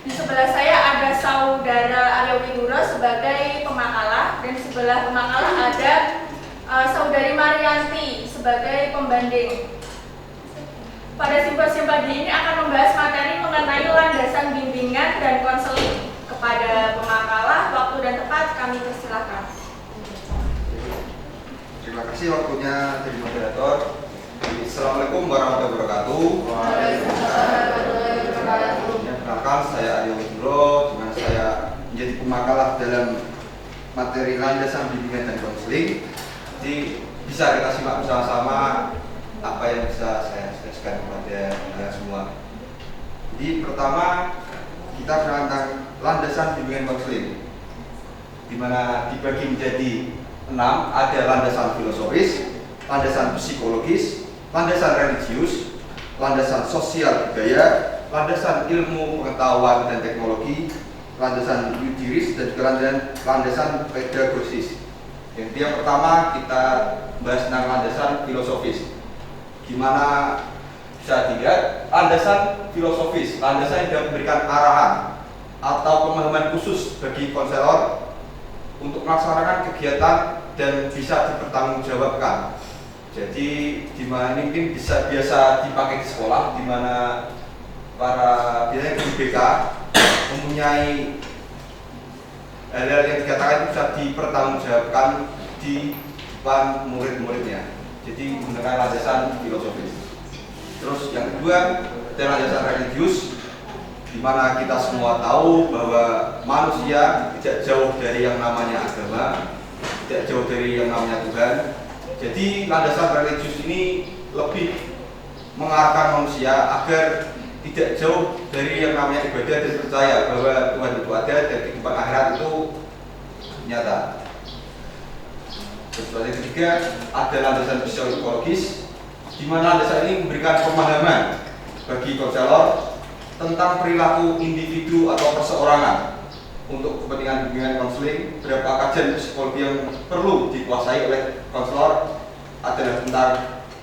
Di sebelah saya ada saudara Aryo Widuro sebagai pemakalah, dan di sebelah pemakalah ada saudari Marianti sebagai pembanding. Pada simposium pagi ini akan membahas materi mengenai landasan bimbingan dan konseling. Kepada pemakalah, waktu dan tempat kami persilakan. Terima kasih waktunya dari moderator. Assalamualaikum warahmatullahi wabarakatuh. Perkenalkan, saya Aryo Widuro, dengan saya menjadi pemakalah dalam materi landasan bimbingan dan konseling. Jadi bisa kita simak bersama-sama apa yang bisa saya jelaskan kepada kalian semua. Jadi pertama kita tentang landasan bimbingan konseling, di mana dibagi menjadi 6, ada landasan filosofis, landasan psikologis, landasan religius, landasan sosial budaya, landasan ilmu pengetahuan dan teknologi, landasan yudiris, dan juga landasan pedagogis. Yang pertama kita bahas tentang landasan filosofis, di mana bisa dilihat landasan filosofis, landasan yang memberikan arahan atau pemahaman khusus bagi konselor untuk melaksanakan kegiatan dan bisa dipertanggungjawabkan. Jadi di mana ini mungkin bisa biasa dipakai di sekolah, di mana para biasanya guru BK mempunyai hal-hal yang dikatakan itu bisa dipertanggungjawabkan di depan murid-muridnya. Jadi menggunakan landasan filosofis. Terus yang kedua, ada landasan religius, di mana kita semua tahu bahwa manusia tidak jauh dari yang namanya agama, tidak jauh dari yang namanya Tuhan. Jadi landasan religius ini lebih mengarahkan manusia agar tidak jauh dari yang namanya ibadah dan percaya bahwa Tuhan itu ada dan kehidupan akhirat itu nyata. Terus yang ketiga, ada landasan psikologis, di mana landasan ini memberikan pemahaman bagi konselor tentang perilaku individu atau perseorangan untuk kepentingan bimbingan konseling. Berapa kajian psikologi yang perlu dikuasai oleh konselor adalah tentang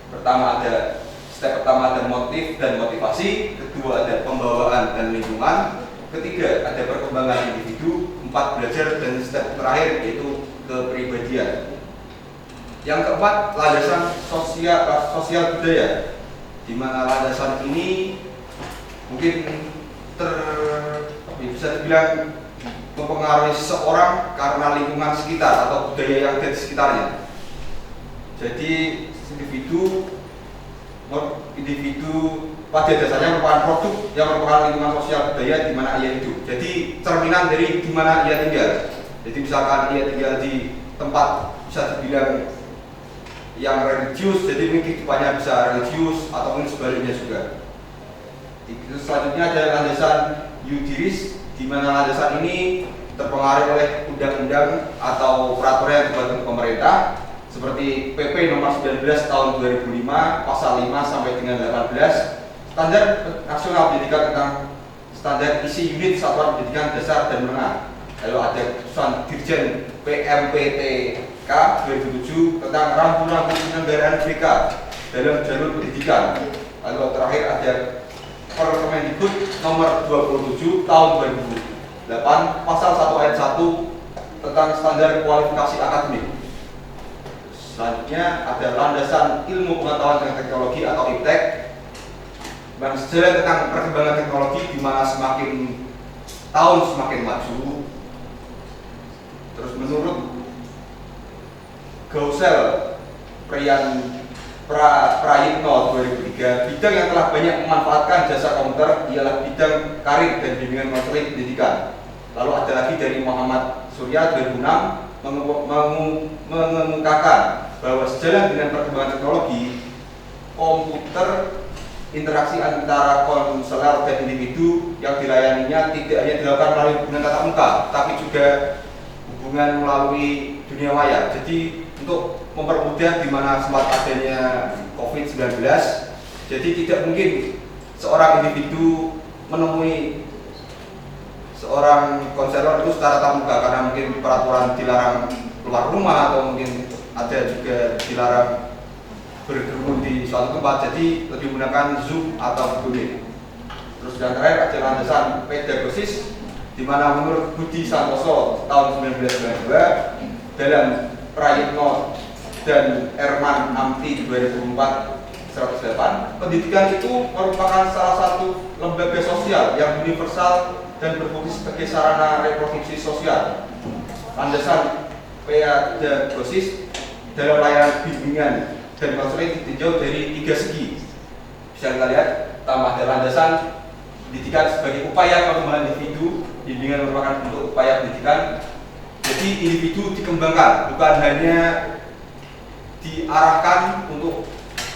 pertama ada step pertama ada motif dan motivasi, kedua ada pembawaan dan lingkungan, ketiga ada perkembangan individu, 4 belajar, dan step terakhir yaitu kepribadian. Yang keempat, landasan sosial budaya, di mana landasan ini mungkin bisa dibilang mempengaruhi seseorang karena lingkungan sekitar atau budaya yang ada di sekitarnya. Jadi individu pada dasarnya merupakan produk yang merupakan lingkungan sosial budaya di mana ia hidup. Jadi cerminan dari di mana ia tinggal. Jadi misalkan ia tinggal di tempat bisa dibilang yang religius, jadi mungkin kehidupannya bisa religius atau mungkin sebaliknya juga. Selanjutnya ada landasan yudiris, di mana landasan ini terpengaruh oleh undang-undang atau peraturan yang dibuat oleh pemerintah, seperti PP nomor 19 tahun 2005 pasal 5 sampai dengan 18, standar nasional pendidikan tentang standar isi unit satuan pendidikan dasar dan menengah. Lalu ada keputusan Dirjen PMPTK 2007 tentang rambu-rambu penyelenggaraan BK dalam jalur pendidikan. Lalu terakhir ada Permendikbud nomor 27 tahun 2008 pasal 1 ayat 1 tentang standar kualifikasi akademik. Selanjutnya ada landasan ilmu pengetahuan dan teknologi atau IPTEK, dan sejalan tentang perkembangan teknologi di mana semakin tahun semakin maju. Terus menurut Gausel Prayitno 2003, bidang yang telah banyak memanfaatkan jasa komputer ialah bidang karir dan bimbingan konseling pendidikan. Lalu ada lagi dari Muhammad Surya 2006 mengemukakan bahwa sejalan dengan perkembangan teknologi komputer, interaksi antara konselor dan individu yang dilayaninya tidak hanya dilakukan melalui hubungan tatap muka, tapi juga hubungan melalui dunia maya. Jadi untuk mempermudah di mana sempat adanya COVID-19, jadi tidak mungkin seorang individu menemui seorang konselor itu secara tatap muka karena mungkin peraturan dilarang keluar rumah atau mungkin ada juga dilarang berkerumun di suatu tempat, jadi lebih menggunakan Zoom atau Google Meet. Terus yang terakhir ada landasan pedagosis, di mana menurut Budi Santoso tahun 1992 dalam Prayitno dan Erman Amti 2004 108, pendidikan itu merupakan salah satu lembaga sosial yang universal dan berfungsi sebagai sarana reproduksi sosial. Landasan pedagosis dalam layanan bimbingan dan konseling ditinjau dari 3 segi. Bisa kita lihat, tambah ada landasan pendidikan sebagai upaya pengembangan individu. Bimbingan merupakan bentuk upaya pendidikan. Jadi individu dikembangkan, bukan hanya diarahkan untuk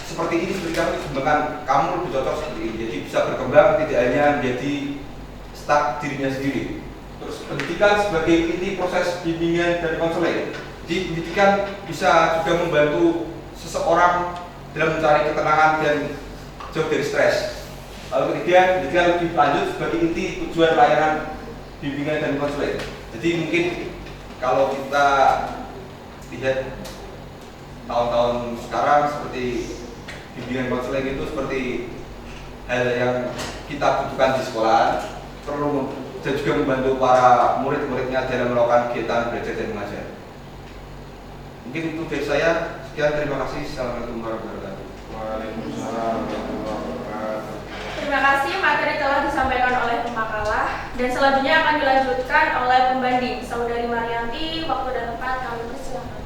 seperti ini, seperti kamu dikembangkan, kamu lebih cocok seperti ini. Jadi bisa berkembang, tidak hanya menjadi stuck dirinya sendiri. Terus pendidikan sebagai inti proses bimbingan dan konseling. Jadi pendidikan bisa juga membantu seseorang dalam mencari ketenangan dan jauh dari stres. Lalu ketiga, pendidikan lebih lanjut sebagai inti tujuan layanan bimbingan dan konseling. Jadi mungkin kalau kita lihat tahun-tahun sekarang seperti bimbingan konseling itu seperti hal yang kita butuhkan di sekolah, perlu dan juga membantu para murid-muridnya dalam melakukan kegiatan belajar dan mengajar. Mungkin itu dari saya. Sekian, terima kasih. Assalamualaikum warahmatullahi wabarakatuh. Waalaikumsalam warahmatullahi wabarakatuh. Terima kasih, materi telah disampaikan oleh pemakalah dan selanjutnya akan dilanjutkan oleh pembanding Saudari Marianti. Waktu dan tempat kami persilakan.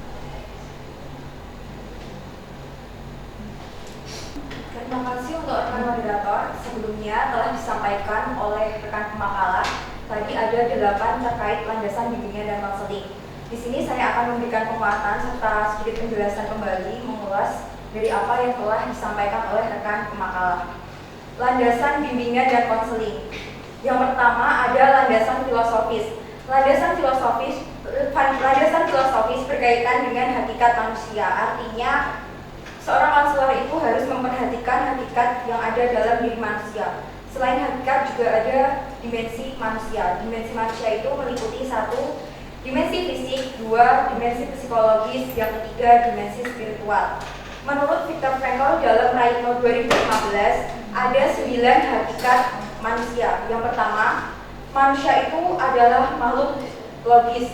Terima kasih untuk rekan moderator. Sebelumnya telah disampaikan oleh rekan pemakalah. Tadi ada 8 terkait landasan bimbingan dan konseling. Di sini saya akan memberikan penguatan serta sedikit penjelasan kembali mengulas dari apa yang telah disampaikan oleh rekan pemakalah. Landasan bimbingan dan konseling. Yang pertama ada landasan filosofis. Landasan filosofis berkaitan dengan hakikat manusia. Artinya seorang konselor itu harus memperhatikan hakikat yang ada dalam diri manusia. Selain hakikat juga ada dimensi manusia. Dimensi manusia itu meliputi 1, dimensi fisik, 2, dimensi psikologis, yang ketiga dimensi spiritual. Menurut Viktor Frankl dalam Prayitno 2015 ada 9 hakikat manusia. Yang pertama, manusia itu adalah makhluk logis.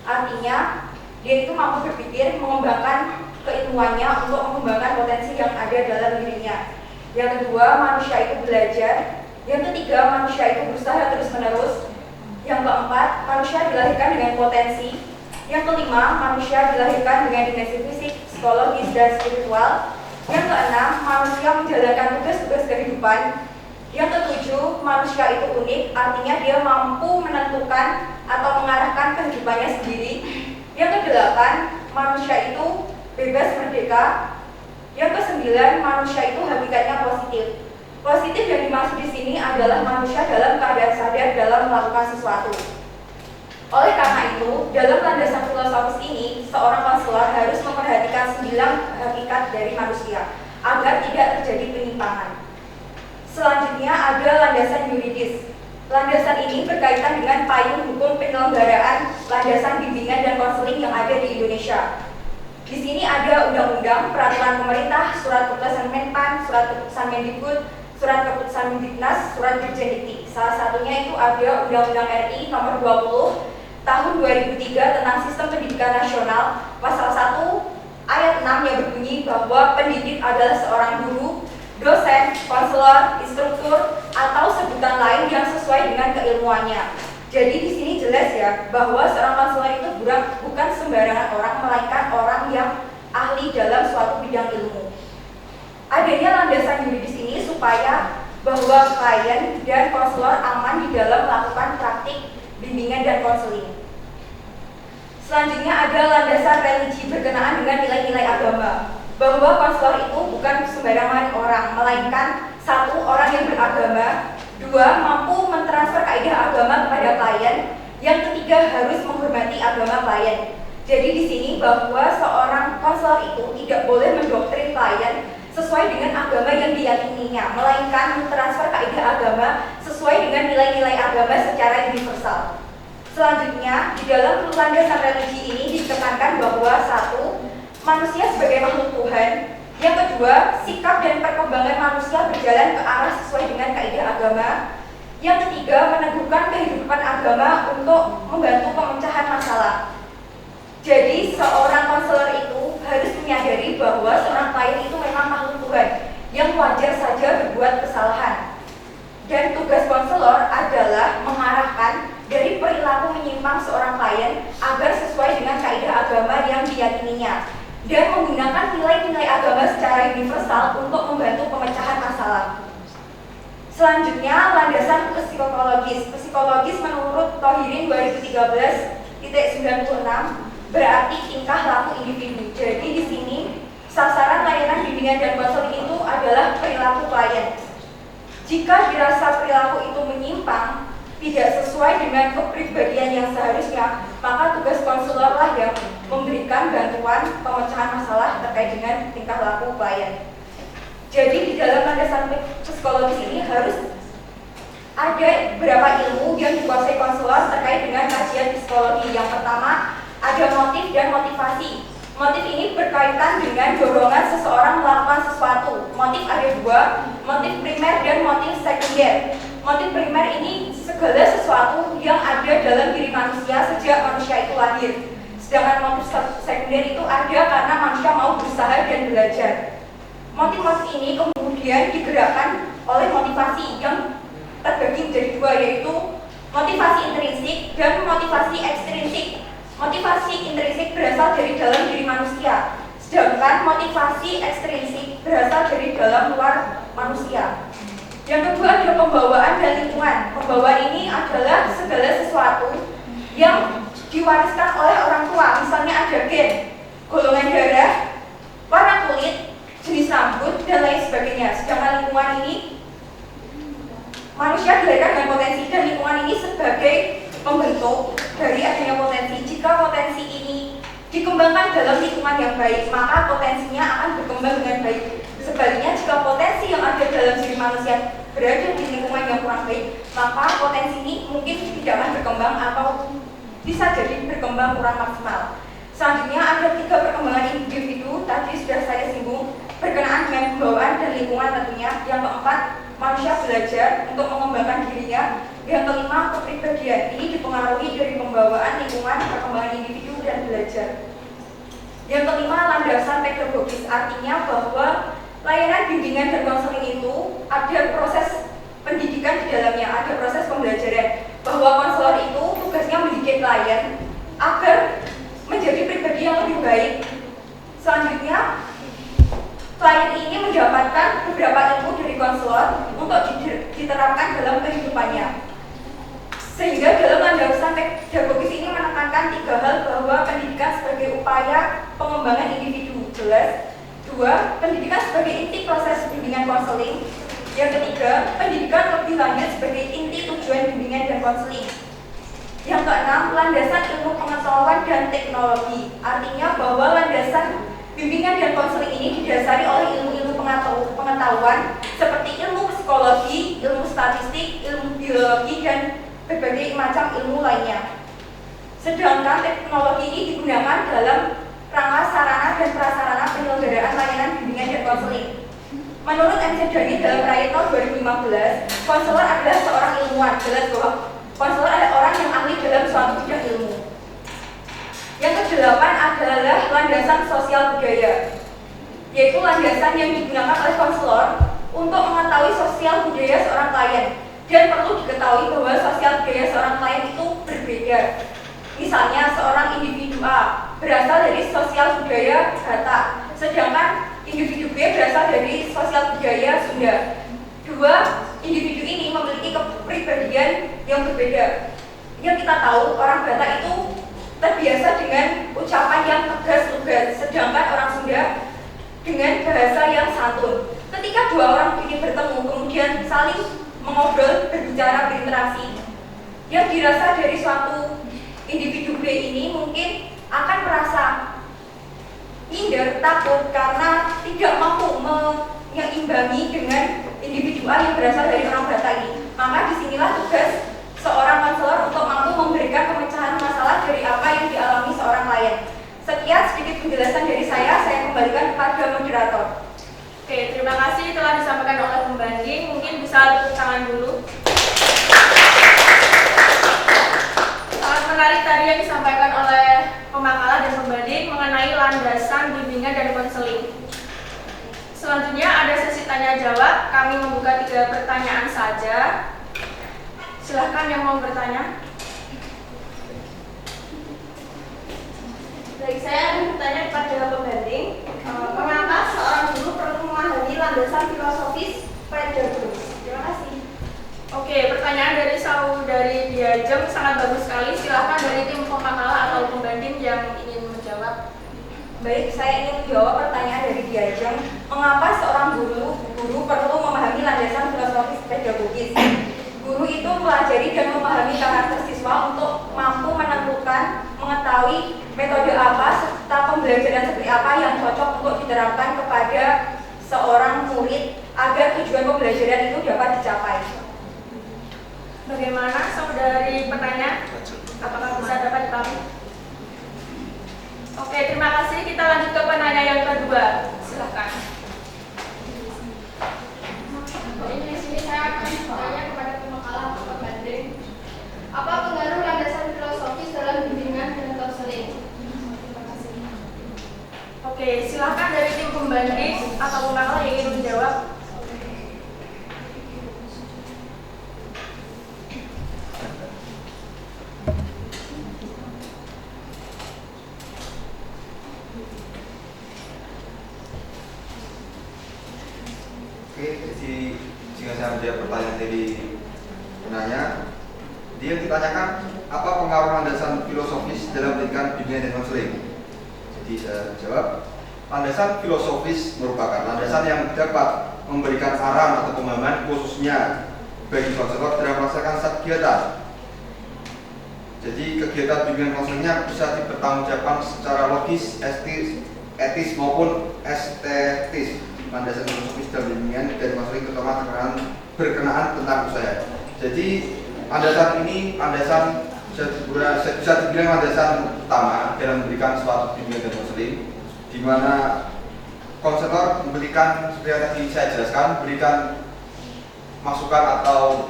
Artinya dia itu mampu berpikir, mengembangkan keilmuannya untuk mengembangkan potensi yang ada dalam dirinya. Yang kedua, manusia itu belajar. Yang ketiga, manusia itu berusaha terus-menerus. Yang keempat, manusia dilahirkan dengan potensi. Yang kelima, manusia dilahirkan dengan dimensi fisik, psikologis, dan spiritual. Yang keenam, manusia menjalankan tugas-tugas kehidupan. Yang ketujuh, manusia itu unik, artinya dia mampu menentukan atau mengarahkan kehidupannya sendiri. Yang kedelapan, manusia itu bebas merdeka. Yang kesembilan, manusia itu hakikatnya positif. Positif yang dimaksud di sini adalah manusia dalam keadaan sadar dalam melakukan sesuatu. Oleh karena itu, dalam landasan filosofis ini, seorang konselor harus memperhatikan 9 hakikat dari manusia agar tidak terjadi penyimpangan. Selanjutnya ada landasan yuridis. Landasan ini berkaitan dengan payung hukum penyelenggaraan landasan bimbingan dan konseling yang ada di Indonesia. Di sini ada undang-undang, peraturan pemerintah, surat keputusan Menpan, surat keputusan Mendikbud, surat keputusan Mendiknas, surat Dirjen Dikti. Salah satunya itu ada Undang-Undang RI Nomor 20 Tahun 2003 tentang Sistem Pendidikan Nasional, pasal 1 ayat 6 yang berbunyi bahwa pendidik adalah seorang guru, dosen, konselor, instruktur, atau sebutan lain yang sesuai dengan keilmuannya. Jadi di sini jelas ya bahwa seorang konselor itu bukan sembarangan orang, melainkan orang yang ahli dalam suatu bidang ilmu. Adanya landasan yuridis ini supaya bahwa klien dan konselor aman di dalam melakukan praktik bimbingan dan konseling. Selanjutnya ada landasan religi berkenaan dengan nilai-nilai agama. Bahwa konselor itu bukan sembarangan orang, melainkan 1, orang yang beragama, 2, mampu mentransfer kaidah agama kepada klien, yang ketiga harus menghormati agama klien. Jadi di sini bahwa seorang konselor itu tidak boleh mendoktrin klien sesuai dengan agama yang diyakininya, melainkan mentransfer kaidah agama sesuai dengan nilai-nilai agama secara universal. Selanjutnya, di dalam landasan religi ini ditekankan bahwa 1, manusia sebagai makhluk Tuhan Yang kedua, sikap dan perkembangan manusia berjalan ke arah sesuai dengan kaidah agama. Yang ketiga, meneguhkan kehidupan agama untuk membantu pemecahan masalah. Jadi, seorang konselor itu harus menyadari bahwa seorang klien itu memang makhluk Tuhan yang wajar saja berbuat kesalahan. Dan tugas konselor adalah mengarahkan dari perilaku menyimpang seorang klien agar sesuai dengan kaidah agama yang diyakininya dan menggunakan nilai-nilai agama secara universal untuk membantu pemecahan masalah. Selanjutnya, landasan psikologis. Psikologis menurut Thohirin 2013.96 berarti tingkah laku individu. Jadi di sini sasaran layanan bimbingan dan konseling itu adalah perilaku klien. Jika dirasa perilaku itu menyimpang, tidak sesuai dengan kepribadian yang seharusnya, maka tugas konselor lah yang memberikan bantuan pemecahan masalah terkait dengan tingkah laku klien. Jadi di dalam landasan psikologis ini harus ada beberapa ilmu yang dikuasai konselor terkait dengan kajian psikologi. Yang pertama, ada motif dan motivasi. Motif ini berkaitan dengan dorongan seseorang melakukan sesuatu. Motif ada dua, motif primer dan motif sekunder. Motif primer ini segala sesuatu yang ada dalam diri manusia sejak manusia itu lahir. Sedangkan motif sekunder itu ada karena manusia mau berusaha dan belajar. Motif-motif ini kemudian digerakkan oleh motivasi yang terbagi menjadi dua, yaitu motivasi intrinsik dan motivasi ekstrinsik. Motivasi intrinsik berasal dari dalam diri manusia, sedangkan motivasi ekstrinsik berasal dari dalam luar manusia. Yang kedua adalah pembawaan dan lingkungan. Pembawaan ini adalah segala sesuatu yang diwariskan oleh orang tua, misalnya ada gen, golongan darah, warna kulit, jenis rambut, dan lain sebagainya. Sedangkan lingkungan ini, manusia dilahirkan dengan potensi, dan lingkungan ini sebagai pembentuk dari adanya potensi. Jika potensi ini dikembangkan dalam lingkungan yang baik, maka potensinya akan berkembang dengan baik. Sebaliknya, jika potensi yang ada dalam diri manusia berada di lingkungan yang kurang baik, maka potensi ini mungkin tidak akan berkembang atau bisa jadi berkembang kurang maksimal. Selanjutnya ada 3 perkembangan individu, tadi sudah saya singgung, berkenaan dengan pembawaan dan lingkungan tentunya. Yang keempat, manusia belajar untuk mengembangkan dirinya. Yang kelima, kepribadian. Ini dipengaruhi dari pembawaan, lingkungan, perkembangan individu, dan belajar. Yang kelima, landasan pedagogis, artinya bahwa layanan bimbingan dan konseling itu ada proses pendidikan di dalamnya, ada proses pembelajaran, bahwa konselor itu tugasnya mendidik klien agar menjadi pribadi yang lebih baik. Selanjutnya, klien ini mendapatkan beberapa ilmu dari konselor untuk diterapkan dalam kehidupannya. Sehingga dalam landasan pedagogis ini menekankan 3 hal, bahwa pendidikan sebagai upaya pengembangan individu, jelas. 2, pendidikan sebagai inti proses bimbingan konseling. Yang ketiga, pendidikan lebih lanjut sebagai inti tujuan bimbingan dan konseling. Yang keenam, landasan ilmu pengetahuan dan teknologi. Artinya bahwa landasan bimbingan dan konseling ini didasari oleh ilmu-ilmu pengetahuan seperti ilmu psikologi, ilmu statistik, ilmu biologi, dan berbagai macam ilmu lainnya. Sedangkan teknologi ini digunakan dalam rangka sarana dan prasarana penyelenggaraan layanan bimbingan dan konseling. Menurut MC Dhani dalam Prayitno 2015, konselor adalah seorang ilmuwan. Jelas bahwa konselor adalah orang yang ahli dalam suatu bidang ilmu. Yang kedelapan adalah landasan sosial budaya, yaitu landasan yang digunakan oleh konselor untuk mengetahui sosial budaya seorang klien. Dan perlu diketahui bahwa sosial budaya seorang klien itu berbeda. Misalnya seorang individu A berasal dari sosial budaya Batak, sedangkan individu B berasal dari sosial budaya Sunda. Dua individu ini memiliki kepribadian yang berbeda. Yang kita tahu, orang Batak itu terbiasa dengan ucapan yang tegas lugas, sedangkan orang Sunda dengan bahasa yang santun. Ketika dua orang ini bertemu kemudian saling mengobrol, berbicara, berinteraksi, yang dirasa dari suatu individu B ini mungkin akan merasa minder, takut karena tidak mampu menyeimbangi dengan individu A yang berasal dari orang Batak ini. Maka disinilah tugas seorang konselor untuk mampu memberikan pemecahan masalah dari apa yang dialami seorang klien. Sekian sedikit penjelasan dari saya kembalikan kepada moderator. bisa tepuk tangan dulu. Sangat menarik tadi yang disampaikan oleh pemakalah dan pembanding mengenai landasan bimbingan dan konseling. Selanjutnya ada sesi tanya jawab. Kami membuka 3 pertanyaan saja. Silahkan yang mau bertanya. Baik, saya akan bertanya kepada pembanding, mengapa seorang guru perlu memahami landasan filosofis pedagogis? Terima kasih. Oke, pertanyaan dari saudari Diajeng sangat bagus sekali. Silahkan dari tim pemakalah atau pembanding yang ingin menjawab. Baik, saya ingin menjawab pertanyaan dari Diajeng. Mengapa seorang guru perlu memahami landasan filosofis pedagogis? Guru itu mempelajari dan memahami karakter siswa untuk mampu menentukan, mengetahui metode apa serta pembelajaran seperti apa yang cocok untuk diterapkan kepada seorang murid agar tujuan pembelajaran itu dapat dicapai. Bagaimana saudari penanya? Apakah bisa dapat dipahami? Oke, terima kasih. Kita lanjut ke penanya yang kedua. Silakan. Jadi di sini saya akan bertanya kepada pemakalah atau pembanding, apa pengaruh landasan filosofis dalam bimbingan dan konseling? Terima kasih. Oke, silakan dari tim pembanding atau pemakalah yang ingin menjawab. Oke, jadi jika saya menjawab pertanyaan dari penanya, dia ditanyakan apa pengaruh landasan filosofis dalam pendidikan bimbingan dan konseling. Jadi saya jawab, landasan filosofis merupakan landasan yang dapat memberikan arahan atau pemahaman khususnya bagi konselor dalam melaksanakan satu kegiatan. Jadi kegiatan bimbingan konselingnya bisa dipertanggungjawabkan secara logis, etis maupun estetis. Landasan filosofis dalam bimbingan dan konseling terutama berkenaan tentang usaha. Jadi landasan ini bisa dibilang landasan utama dalam memberikan suatu bimbingan dan konseling, di mana konselor memberikan seperti yang tadi saya jelaskan, memberikan masukan atau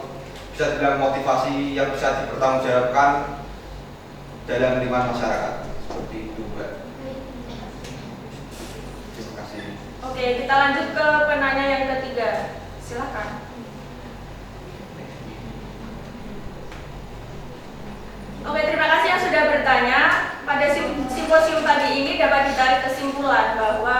bisa dibilang motivasi yang bisa dipertanggungjawabkan dalam lingkungan masyarakat. Seperti itu, Mbak. Terima kasih. Oke, kita lanjut ke penanya yang ketiga. Silakan. Oke, terima kasih yang sudah bertanya. Pada simposium pagi ini dapat ditarik kesimpulan bahwa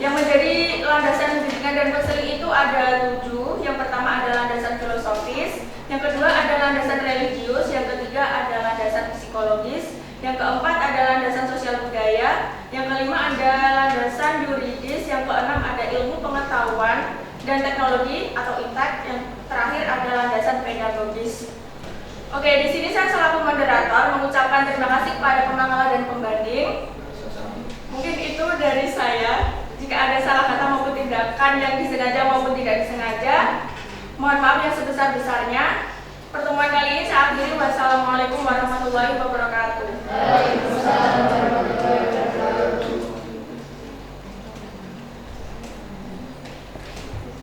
yang menjadi landasan bimbingan dan konseling itu ada 7. Yang pertama ada landasan filosofis, yang kedua ada landasan religius, yang ketiga ada landasan psikologis, yang keempat ada landasan sosial budaya, yang kelima ada landasan yuridis, yang keenam ada ilmu pengetahuan dan teknologi atau IPTEK, yang terakhir ada landasan pedagogis. Oke, di sini saya selaku moderator mengucapkan terima kasih kepada pemakalah dan pembanding. Mungkin itu dari saya. Jika ada salah kata maupun tindakan yang disengaja maupun tidak disengaja, mohon maaf yang sebesar-besarnya. Pertemuan kali ini saya akhiri. Wassalamualaikum warahmatullahi wabarakatuh. Waalaikumsalam.